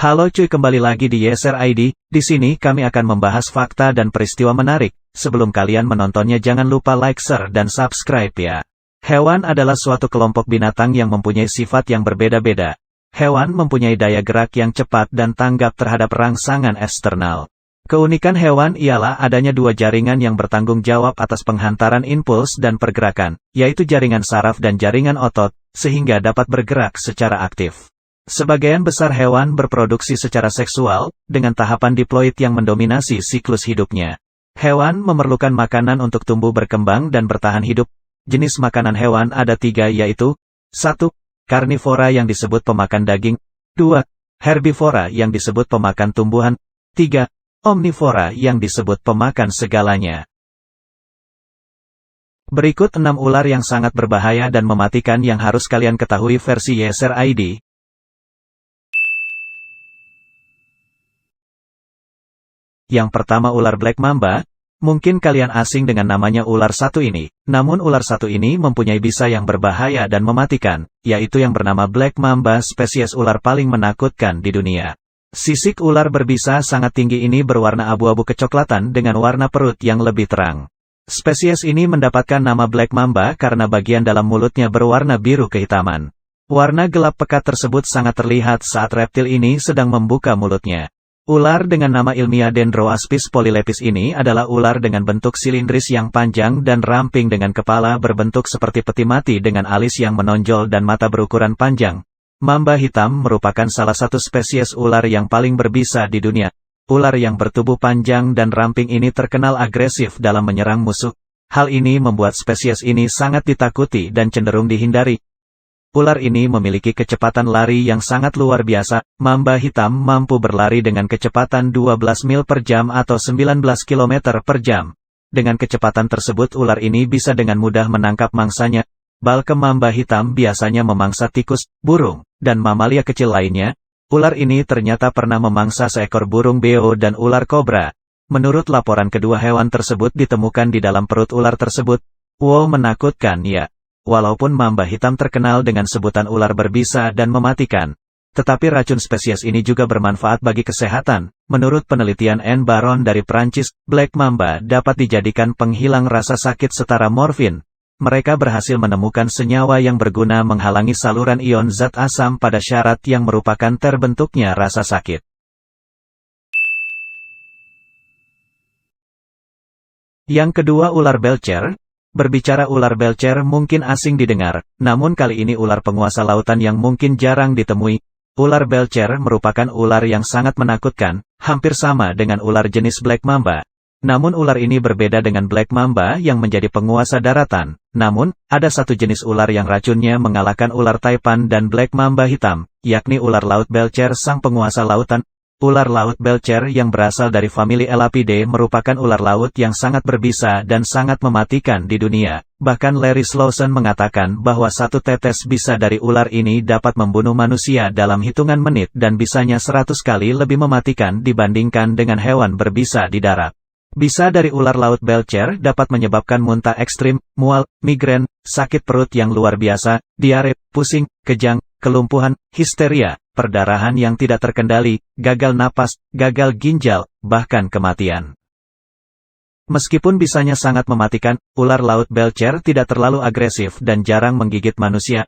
Halo cuy, kembali lagi di Yeser ID. Di sini kami akan membahas fakta dan peristiwa menarik. Sebelum kalian menontonnya jangan lupa like, share, dan subscribe ya. Hewan adalah suatu kelompok binatang yang mempunyai sifat yang berbeda-beda. Hewan mempunyai daya gerak yang cepat dan tanggap terhadap rangsangan eksternal. Keunikan hewan ialah adanya dua jaringan yang bertanggung jawab atas penghantaran impuls dan pergerakan, yaitu jaringan saraf dan jaringan otot, sehingga dapat bergerak secara aktif. Sebagian besar hewan berproduksi secara seksual, dengan tahapan diploid yang mendominasi siklus hidupnya. Hewan memerlukan makanan untuk tumbuh berkembang dan bertahan hidup. Jenis makanan hewan ada 3 yaitu 1. Karnivora yang disebut pemakan daging. 2. Herbivora yang disebut pemakan tumbuhan. 3. Omnivora yang disebut pemakan segalanya. Berikut 6 ular yang sangat berbahaya dan mematikan yang harus kalian ketahui versi Yeser ID. Yang pertama ular black mamba. Mungkin kalian asing dengan namanya ular satu ini, namun ular satu ini mempunyai bisa yang berbahaya dan mematikan, yaitu yang bernama black mamba, spesies ular paling menakutkan di dunia. Sisik ular berbisa sangat tinggi ini berwarna abu-abu kecoklatan dengan warna perut yang lebih terang. Spesies ini mendapatkan nama black mamba karena bagian dalam mulutnya berwarna biru kehitaman. Warna gelap pekat tersebut sangat terlihat saat reptil ini sedang membuka mulutnya. Ular dengan nama ilmiah Dendroaspis polylepis ini adalah ular dengan bentuk silindris yang panjang dan ramping dengan kepala berbentuk seperti peti mati dengan alis yang menonjol dan mata berukuran panjang. Mamba hitam merupakan salah satu spesies ular yang paling berbisa di dunia. Ular yang bertubuh panjang dan ramping ini terkenal agresif dalam menyerang musuh. Hal ini membuat spesies ini sangat ditakuti dan cenderung dihindari. Ular ini memiliki kecepatan lari yang sangat luar biasa. Mamba hitam mampu berlari dengan kecepatan 12 mil per jam atau 19 km per jam. Dengan kecepatan tersebut ular ini bisa dengan mudah menangkap mangsanya. Balkem mamba hitam biasanya memangsa tikus, burung, dan mamalia kecil lainnya. Ular ini ternyata pernah memangsa seekor burung beo dan ular kobra. Menurut laporan kedua hewan tersebut ditemukan di dalam perut ular tersebut. Wow, menakutkan ya. Walaupun mamba hitam terkenal dengan sebutan ular berbisa dan mematikan, tetapi racun spesies ini juga bermanfaat bagi kesehatan. Menurut penelitian N. Baron dari Prancis, black mamba dapat dijadikan penghilang rasa sakit setara morfin. Mereka berhasil menemukan senyawa yang berguna menghalangi saluran ion zat asam pada syarat yang merupakan terbentuknya rasa sakit. Yang kedua ular belcher. Berbicara ular belcher mungkin asing didengar, namun kali ini ular penguasa lautan yang mungkin jarang ditemui. Ular belcher merupakan ular yang sangat menakutkan, hampir sama dengan ular jenis black mamba. Namun ular ini berbeda dengan black mamba yang menjadi penguasa daratan. Namun, ada satu jenis ular yang racunnya mengalahkan ular taipan dan black mamba hitam, yakni ular laut belcher sang penguasa lautan. Ular laut belcher yang berasal dari famili Elapidae merupakan ular laut yang sangat berbisa dan sangat mematikan di dunia. Bahkan Larry Slauson mengatakan bahwa satu tetes bisa dari ular ini dapat membunuh manusia dalam hitungan menit dan bisanya 100 kali lebih mematikan dibandingkan dengan hewan berbisa di darat. Bisa dari ular laut belcher dapat menyebabkan muntah ekstrim, mual, migrain, sakit perut yang luar biasa, diare, pusing, kejang, kelumpuhan, histeria, perdarahan yang tidak terkendali, gagal napas, gagal ginjal, bahkan kematian. Meskipun bisanya sangat mematikan, ular laut belcher tidak terlalu agresif dan jarang menggigit manusia.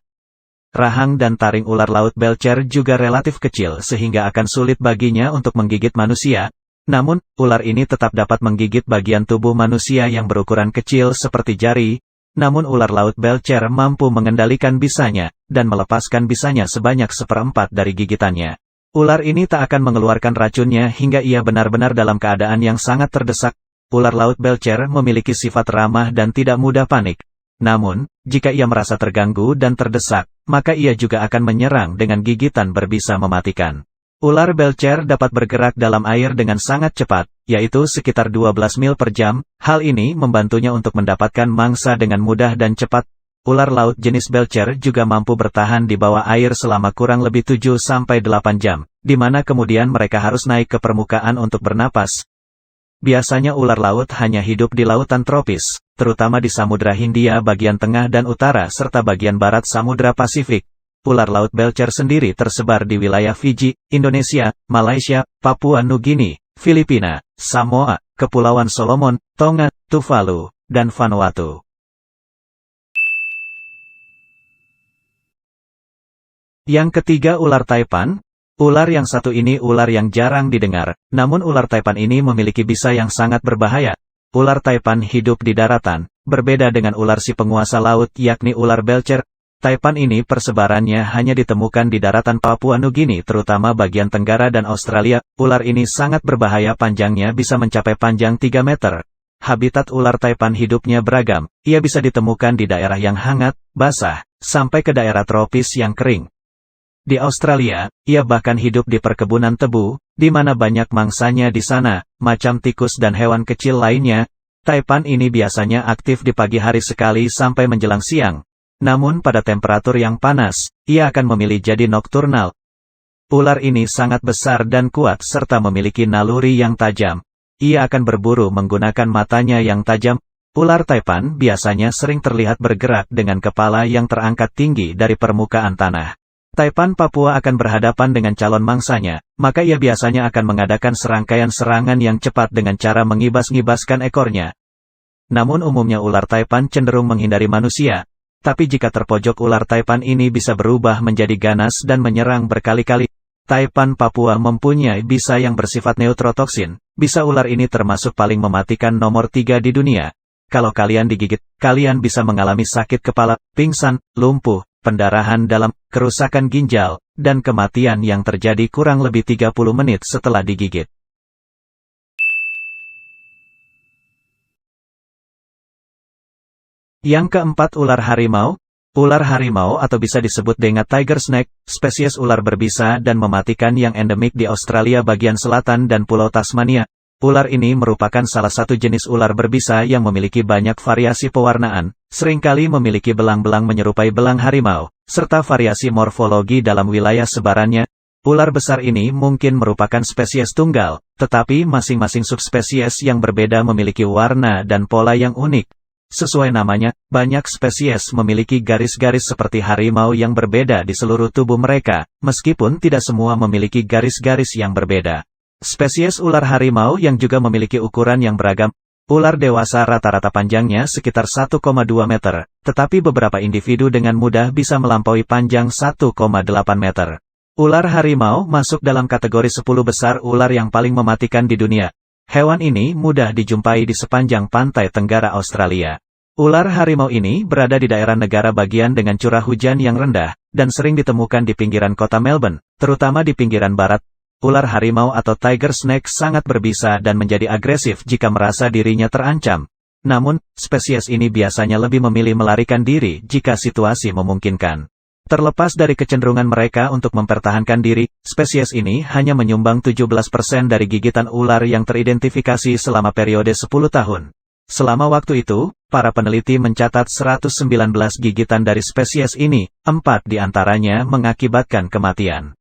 Rahang dan taring ular laut belcher juga relatif kecil sehingga akan sulit baginya untuk menggigit manusia. Namun, ular ini tetap dapat menggigit bagian tubuh manusia yang berukuran kecil seperti jari. Namun ular laut belcher mampu mengendalikan bisanya, dan melepaskan bisanya sebanyak 1/4 dari gigitannya. Ular ini tak akan mengeluarkan racunnya hingga ia benar-benar dalam keadaan yang sangat terdesak. Ular laut belcher memiliki sifat ramah dan tidak mudah panik. Namun, jika ia merasa terganggu dan terdesak, maka ia juga akan menyerang dengan gigitan berbisa mematikan. Ular belcher dapat bergerak dalam air dengan sangat cepat, yaitu sekitar 12 mil per jam. Hal ini membantunya untuk mendapatkan mangsa dengan mudah dan cepat. Ular laut jenis belcher juga mampu bertahan di bawah air selama kurang lebih 7-8 jam, di mana kemudian mereka harus naik ke permukaan untuk bernapas. Biasanya ular laut hanya hidup di lautan tropis, terutama di Samudra Hindia bagian tengah dan utara serta bagian barat Samudra Pasifik. ular laut belcher sendiri tersebar di wilayah Fiji, Indonesia, Malaysia, Papua Nugini, Filipina, Samoa, Kepulauan Solomon, Tonga, Tuvalu, dan Vanuatu. Yang ketiga, ular Taipan. Ular yang satu ini ular yang jarang didengar, namun ular Taipan ini memiliki bisa yang sangat berbahaya. Ular Taipan hidup di daratan, berbeda dengan ular si penguasa laut yakni ular belcher. Taipan ini persebarannya hanya ditemukan di daratan Papua Nugini terutama bagian tenggara dan Australia. Ular ini sangat berbahaya, panjangnya bisa mencapai panjang 3 meter. Habitat ular Taipan hidupnya beragam, ia bisa ditemukan di daerah yang hangat, basah, sampai ke daerah tropis yang kering. Di Australia, ia bahkan hidup di perkebunan tebu, di mana banyak mangsanya di sana, macam tikus dan hewan kecil lainnya. Taipan ini biasanya aktif di pagi hari sekali sampai menjelang siang. Namun pada temperatur yang panas, ia akan memilih jadi nokturnal. Ular ini sangat besar dan kuat serta memiliki naluri yang tajam. Ia akan berburu menggunakan matanya yang tajam. Ular Taipan biasanya sering terlihat bergerak dengan kepala yang terangkat tinggi dari permukaan tanah. Taipan Papua akan berhadapan dengan calon mangsanya, maka ia biasanya akan mengadakan serangkaian serangan yang cepat dengan cara mengibas-ngibaskan ekornya. Namun umumnya ular Taipan cenderung menghindari manusia, tapi jika terpojok ular Taipan ini bisa berubah menjadi ganas dan menyerang berkali-kali. Taipan Papua mempunyai bisa yang bersifat neutrotoksin, bisa ular ini termasuk paling mematikan nomor 3 di dunia. Kalau kalian digigit, kalian bisa mengalami sakit kepala, pingsan, lumpuh, pendarahan dalam, kerusakan ginjal, dan kematian yang terjadi kurang lebih 30 menit setelah digigit. Yang keempat, ular harimau. Ular harimau atau bisa disebut dengan tiger snake, spesies ular berbisa dan mematikan yang endemik di Australia bagian selatan dan Pulau Tasmania. Ular ini merupakan salah satu jenis ular berbisa yang memiliki banyak variasi pewarnaan, seringkali memiliki belang-belang menyerupai belang harimau, serta variasi morfologi dalam wilayah sebarannya. Ular besar ini mungkin merupakan spesies tunggal, tetapi masing-masing subspesies yang berbeda memiliki warna dan pola yang unik. Sesuai namanya, banyak spesies memiliki garis-garis seperti harimau yang berbeda di seluruh tubuh mereka, meskipun tidak semua memiliki garis-garis yang berbeda. Spesies ular harimau yang juga memiliki ukuran yang beragam. Ular dewasa rata-rata panjangnya sekitar 1,2 meter, tetapi beberapa individu dengan mudah bisa melampaui panjang 1,8 meter. Ular harimau masuk dalam kategori 10 besar ular yang paling mematikan di dunia. Hewan ini mudah dijumpai di sepanjang pantai tenggara Australia. Ular harimau ini berada di daerah negara bagian dengan curah hujan yang rendah, dan sering ditemukan di pinggiran kota Melbourne, terutama di pinggiran barat. Ular harimau atau tiger snake sangat berbisa dan menjadi agresif jika merasa dirinya terancam. Namun, spesies ini biasanya lebih memilih melarikan diri jika situasi memungkinkan. Terlepas dari kecenderungan mereka untuk mempertahankan diri, spesies ini hanya menyumbang 17% dari gigitan ular yang teridentifikasi selama periode 10 tahun. Selama waktu itu, para peneliti mencatat 119 gigitan dari spesies ini, 4 diantaranya mengakibatkan kematian.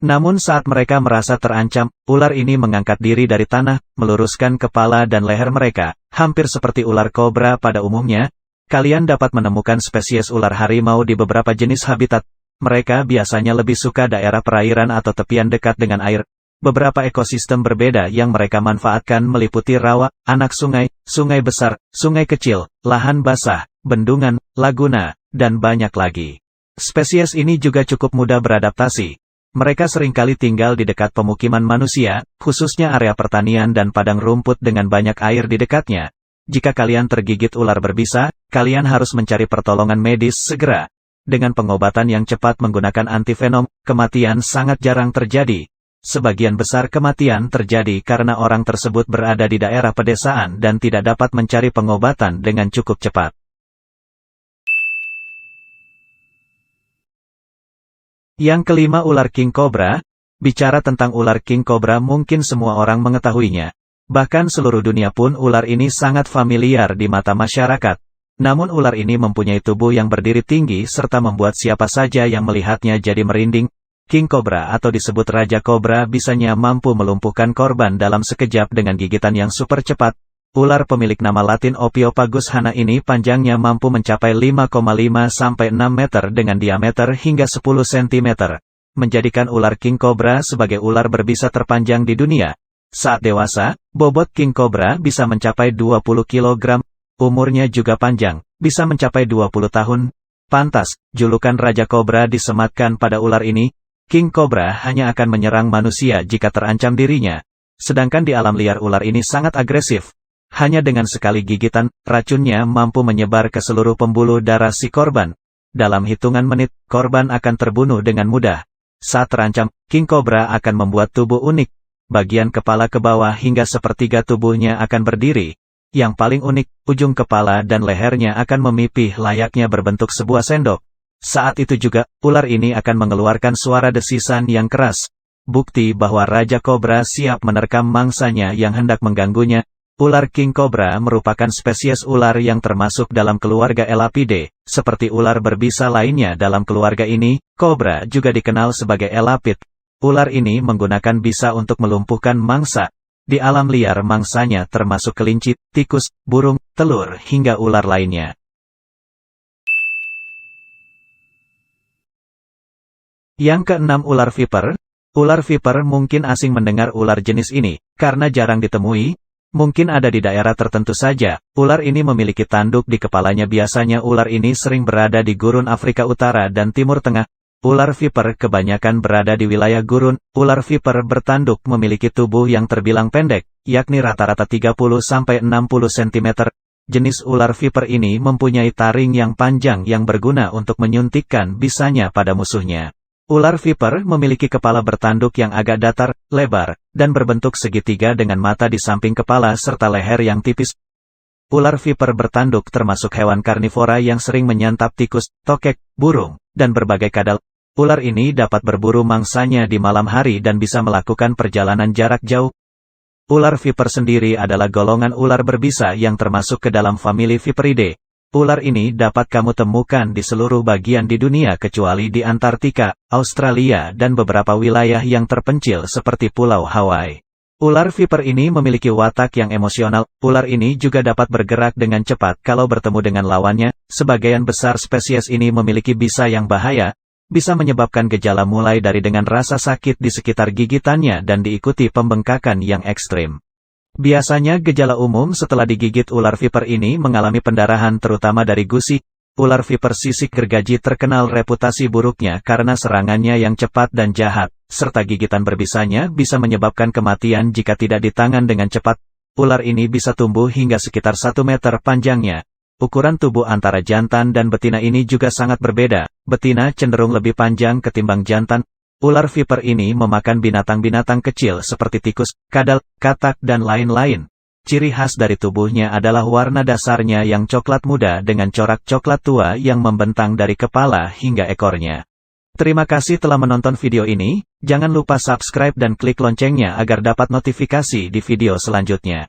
Namun saat mereka merasa terancam, ular ini mengangkat diri dari tanah, meluruskan kepala dan leher mereka, hampir seperti ular kobra pada umumnya. Kalian dapat menemukan spesies ular harimau di beberapa jenis habitat. Mereka biasanya lebih suka daerah perairan atau tepian dekat dengan air. Beberapa ekosistem berbeda yang mereka manfaatkan meliputi rawa, anak sungai, sungai besar, sungai kecil, lahan basah, bendungan, laguna, dan banyak lagi. Spesies ini juga cukup mudah beradaptasi. Mereka seringkali tinggal di dekat pemukiman manusia, khususnya area pertanian dan padang rumput dengan banyak air di dekatnya. Jika kalian tergigit ular berbisa, kalian harus mencari pertolongan medis segera. Dengan pengobatan yang cepat menggunakan antivenom, kematian sangat jarang terjadi. Sebagian besar kematian terjadi karena orang tersebut berada di daerah pedesaan dan tidak dapat mencari pengobatan dengan cukup cepat. Yang kelima, ular king cobra. Bicara tentang ular king cobra mungkin semua orang mengetahuinya. Bahkan seluruh dunia pun ular ini sangat familiar di mata masyarakat. Namun ular ini mempunyai tubuh yang berdiri tinggi serta membuat siapa saja yang melihatnya jadi merinding. King cobra atau disebut raja kobra bisanya mampu melumpuhkan korban dalam sekejap dengan gigitan yang super cepat. Ular pemilik nama latin Ophiopagus hana ini panjangnya mampu mencapai 5,5 sampai 6 meter dengan diameter hingga 10 cm, menjadikan ular king cobra sebagai ular berbisa terpanjang di dunia. Saat dewasa, bobot king cobra bisa mencapai 20 kg, umurnya juga panjang, bisa mencapai 20 tahun. Pantas, julukan Raja Kobra disematkan pada ular ini. King cobra hanya akan menyerang manusia jika terancam dirinya. Sedangkan di alam liar ular ini sangat agresif. Hanya dengan sekali gigitan, racunnya mampu menyebar ke seluruh pembuluh darah si korban. Dalam hitungan menit, korban akan terbunuh dengan mudah. Saat terancam, king cobra akan membuat tubuh unik. Bagian kepala ke bawah hingga sepertiga tubuhnya akan berdiri. Yang paling unik, ujung kepala dan lehernya akan memipih layaknya berbentuk sebuah sendok. Saat itu juga, ular ini akan mengeluarkan suara desisan yang keras. Bukti bahwa Raja Kobra siap menerkam mangsanya yang hendak mengganggunya. Ular king cobra merupakan spesies ular yang termasuk dalam keluarga Elapidae. Seperti ular berbisa lainnya dalam keluarga ini, kobra juga dikenal sebagai elapid. Ular ini menggunakan bisa untuk melumpuhkan mangsa. Di alam liar mangsanya termasuk kelinci, tikus, burung, telur, hingga ular lainnya. Yang keenam, ular viper. Ular viper mungkin asing mendengar ular jenis ini, karena jarang ditemui. Mungkin ada di daerah tertentu saja. Ular ini memiliki tanduk di kepalanya. Biasanya ular ini sering berada di gurun Afrika Utara dan Timur Tengah. Ular viper kebanyakan berada di wilayah gurun. Ular viper bertanduk memiliki tubuh yang terbilang pendek, yakni rata-rata 30-60 cm. Jenis ular viper ini mempunyai taring yang panjang yang berguna untuk menyuntikkan bisanya pada musuhnya. Ular viper memiliki kepala bertanduk yang agak datar, lebar, dan berbentuk segitiga dengan mata di samping kepala serta leher yang tipis. Ular viper bertanduk termasuk hewan karnivora yang sering menyantap tikus, tokek, burung, dan berbagai kadal. Ular ini dapat berburu mangsanya di malam hari dan bisa melakukan perjalanan jarak jauh. Ular viper sendiri adalah golongan ular berbisa yang termasuk ke dalam famili Viperidae. Ular ini dapat kamu temukan di seluruh bagian di dunia kecuali di Antartika, Australia, dan beberapa wilayah yang terpencil seperti Pulau Hawaii. Ular viper ini memiliki watak yang emosional. Ular ini juga dapat bergerak dengan cepat kalau bertemu dengan lawannya. Sebagian besar spesies ini memiliki bisa yang bahaya, bisa menyebabkan gejala mulai dari dengan rasa sakit di sekitar gigitannya dan diikuti pembengkakan yang ekstrim. Biasanya gejala umum setelah digigit ular viper ini mengalami pendarahan terutama dari gusi. Ular viper sisik gergaji terkenal reputasi buruknya karena serangannya yang cepat dan jahat, serta gigitan berbisanya bisa menyebabkan kematian jika tidak ditangan dengan cepat. Ular ini bisa tumbuh hingga sekitar 1 meter panjangnya. Ukuran tubuh antara jantan dan betina ini juga sangat berbeda. Betina cenderung lebih panjang ketimbang jantan. Ular viper ini memakan binatang-binatang kecil seperti tikus, kadal, katak, dan lain-lain. Ciri khas dari tubuhnya adalah warna dasarnya yang coklat muda dengan corak coklat tua yang membentang dari kepala hingga ekornya. Terima kasih telah menonton video ini. Jangan lupa subscribe dan klik loncengnya agar dapat notifikasi di video selanjutnya.